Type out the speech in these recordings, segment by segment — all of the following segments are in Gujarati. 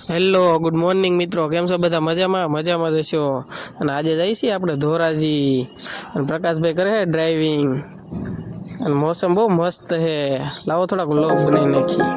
હેલો ગુડ મોર્નિંગ મિત્રો, કેમ છો બધા? મજામાં જશો. અને આજે જઈએ છીએ આપણે ધોરાજી, અને પ્રકાશભાઈ કરે છે ડ્રાઇવિંગ, અને મોસમ બહુ મસ્ત છે. લાવો થોડાક વ્લોગ બનાવી નાખી.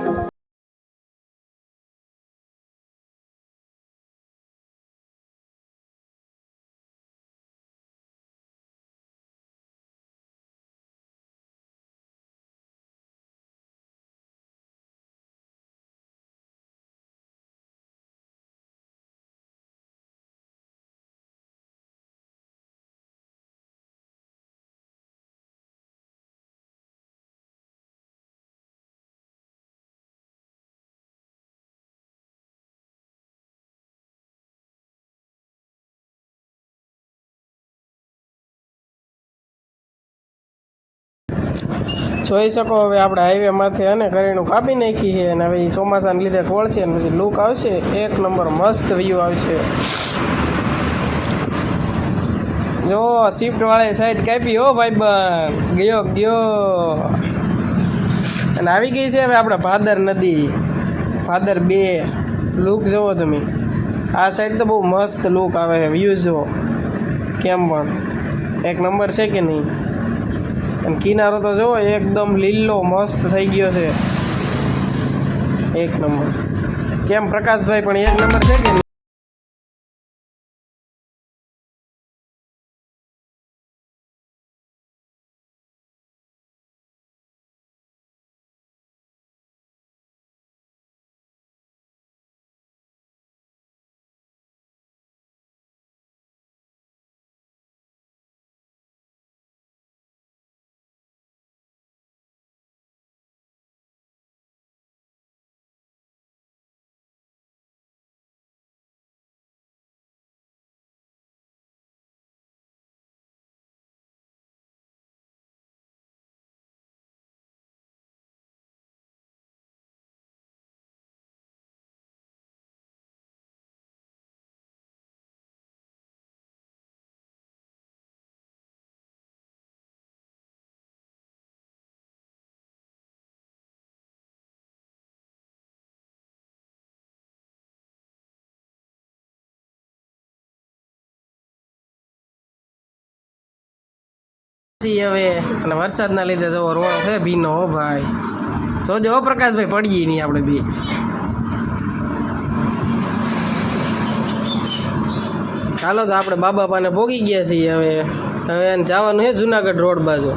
જોઈ શકો હવે આપણે હાઈવે માંથી અને કરેણું કાપી નાખી છે, અને હવે ચોમાસાને લીધે ખોળશે અને પછી લુક આવશે એક નંબર, મસ્ત વ્યૂ આવશે. જો શિફ્ટ વાળે સાઈડ કાપી હો ભાઈ બન, ગયો અને આવી ગઈ છે હવે આપણે ભાદર નદી, ભાદર 2. લુક જુઓ તમે, આ સાઈડ તો બહુ મસ્ત લુક આવે છે. વ્યૂ જુઓ કેમ પણ એક નંબર છે કે નહીં. અને કિનારો તો જુઓ એકદમ લીલો મસ્ત થઈ ગયો છે, એક નંબર. કેમ પ્રકાશભાઈ પણ એક નંબર છે કે નહીં? હવે અને વરસાદના લીધે જવો રોડ છે ભીનો. હો ભાઈ જોજો પ્રકાશભાઈ, પડીએ નહીં આપણે બી. ચાલો તો આપણે બાબા પાને ભોગી ગયા છીએ. હવે જવાનું છે જુનાગઢ રોડ બાજુ.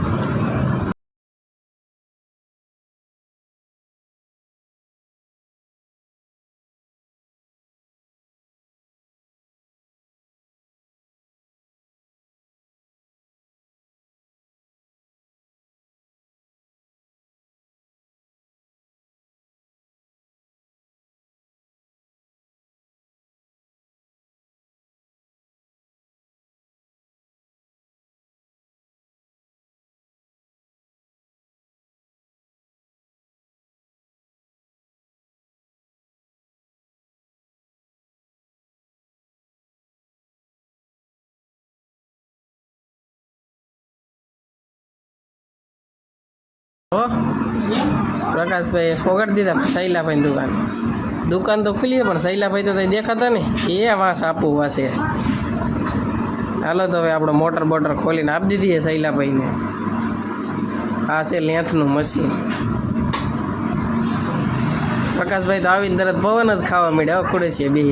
પ્રકાશભાઈ ફોગટ દીધા શૈલાભાઈ દુકાન તો ખુલી, પણ શૈલાભાઈ તો દેખાતા ને, એ વાસ આપવું વાસે. હાલો તો હવે આપણે મોટર બોટર ખોલીને આપી દીધી છે શૈલાભાઈને. આ છે લેન્થનું મશીન. પ્રકાશભાઈ તો આવીને તરત પવન જ ખાવા માંડ્યા. હવે ખુડે છે બે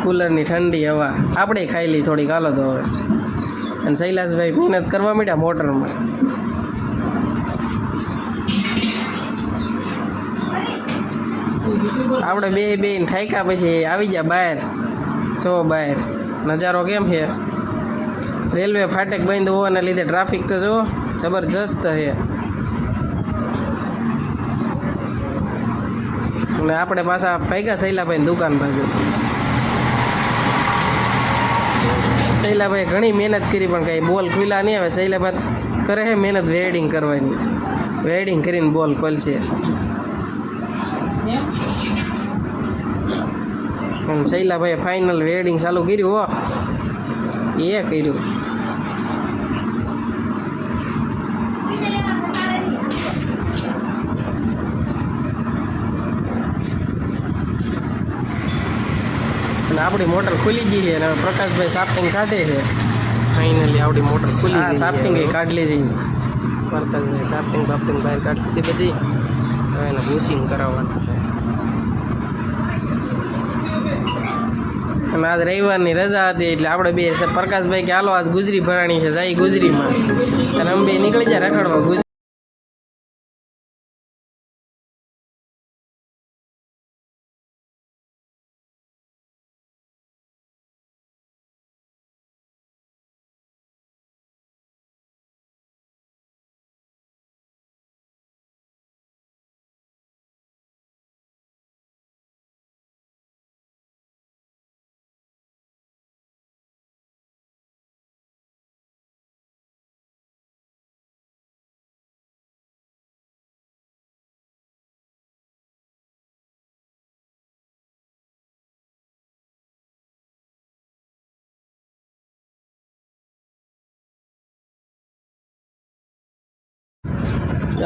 કુલરની ઠંડી હવા આપણે ખાઈ લઈ થોડીક. હાલો તો હવે. અને શૈલાસભાઈ મહેનત કરવા માંડ્યા મોટરમાં. આપણે બે ઠાક્યા પછી આવી ગયા બહાર. જો બહાર નજારો કેમ છે. રેલવે ફાટક બંધ હોવાના લીધે ટ્રાફિક તો જો જબરજસ્ત છે. અને આપણે પાછા ભાગ્યા શૈલાભાઈ દુકાન બાજુ. શૈલાભાઈ ઘણી મહેનત કરી, પણ કંઈ બોલ ખુલ્લા નહીં આવે. શૈલાભાઈ કરે છે મહેનત વેલ્ડિંગ કરવાની. વેલ્ડિંગ કરીને બોલ ખોલશે. શૈલાભાઈએ ફાઇનલ વેલ્ડિંગ ચાલુ કર્યું. હો એ કર્યું. આપણી મોટર ખુલી ગઈ છે અને હવે પ્રકાશભાઈ સાફ્ટિંગ કાઢે છે. ફાઇનલી આપણી મોટર ખુલી ગઈ. સાફ્ટિંગ કાઢી લીધી પ્રકાશભાઈ. સાફ્ટિંગ બાફ્ટિંગ બહાર કાઢી દીધી બધી. હવે એને બુશિંગ કરાવવાનું છે. અને આજ રવિવારની રજા હતી એટલે આપણે બે પ્રકાશભાઈ કે હાલો આજ ગુજરી ભરાણી છે જાય ગુજરીમાં. અને અમે બે નીકળી જાય રખડવા ગુજરી.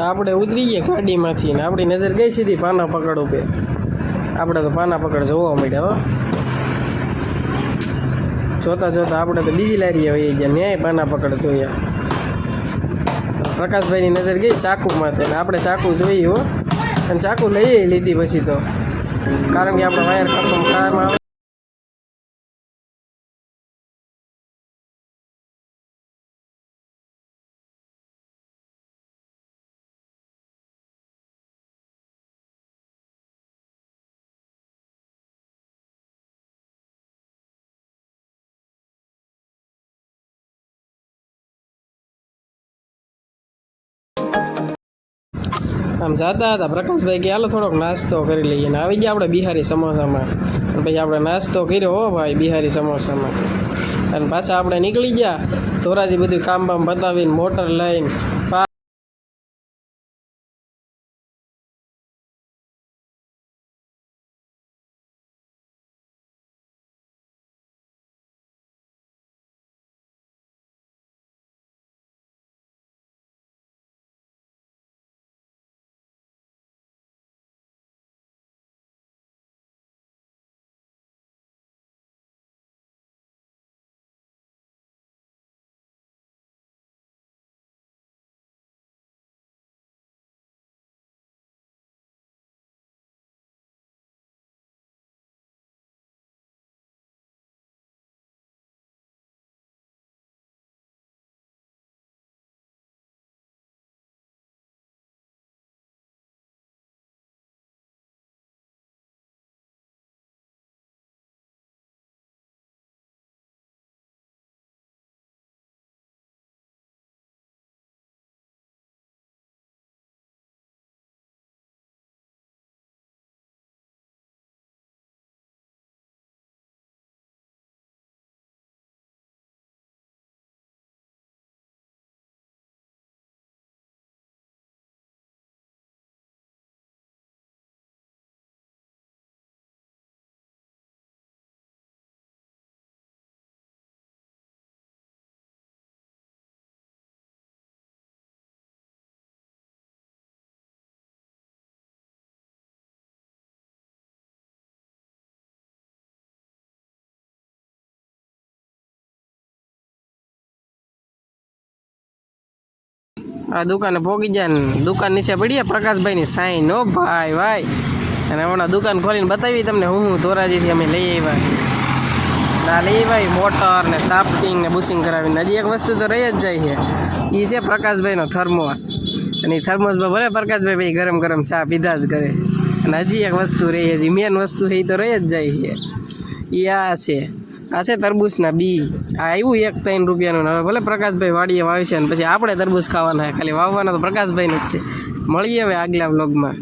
આપણે ઉતરી ગયા ગાડીમાંથી ને આપણી નજર ગઈ સીધી પાના પકડ ઉપર. આપણે તો પાના પકડ જોવા મળ્યા. હો જોતા જોતા આપણે તો બીજી લારીએ વહી ગયા. ન્યાય પાના પકડ જોયા. પ્રકાશભાઈની નજર ગઈ ચાકુમાંથી ને આપણે ચાકુ જોઈએ. હો અને ચાકુ લઈ લીધી પછી તો, કારણ કે આપણે વાયર કાપવામાં કામ આવે. આમ જતા હતા પ્રકાશભાઈ કે હાલો થોડોક નાસ્તો કરી લઈએ ને આવી ગયા આપણે બિહારી સમોસામાં. અને પછી આપણે નાસ્તો કર્યો. હો ભાઈ બિહારી સમોસામાં. અને પાછા આપણે નીકળી ગયા ધોરાજી બધું કામ બામ બતાવીને મોટર લઈને. આ દુકાને ભોગી જાય ને દુકાન નીચે પડીએ પ્રકાશભાઈની સાઈન. હો ભાઈ ભાઈ. અને હમણાં દુકાન ખોલીને બતાવી તમને હું ધોરાજીથી અમે લઈ આવ્યા. ના લઈ આવ્યા મોટર ને સાફ્ટિંગ ને બુશિંગ કરાવીને. હજી એક વસ્તુ તો રહી જ જાય છે. એ છે પ્રકાશભાઈનો થર્મોસ. અને એ થર્મોસમાં ભલે પ્રકાશભાઈ ભાઈ ગરમ ગરમ ચા પીધા જ કરે. અને હજી એક વસ્તુ રહી હજી મેન વસ્તુ છે એ તો રહી જ જાય છે. એ આ છે તરબૂચના બી. આ આવ્યું 1-3 રૂપિયાનું. હવે ભલે પ્રકાશભાઈ વાડીએ વાવી છે અને પછી આપણે તરબૂચ ખાવાના. ખાલી વાવવાના તો પ્રકાશભાઈનું જ છે. મળીએ હવે આગલા વ્લોગમાં.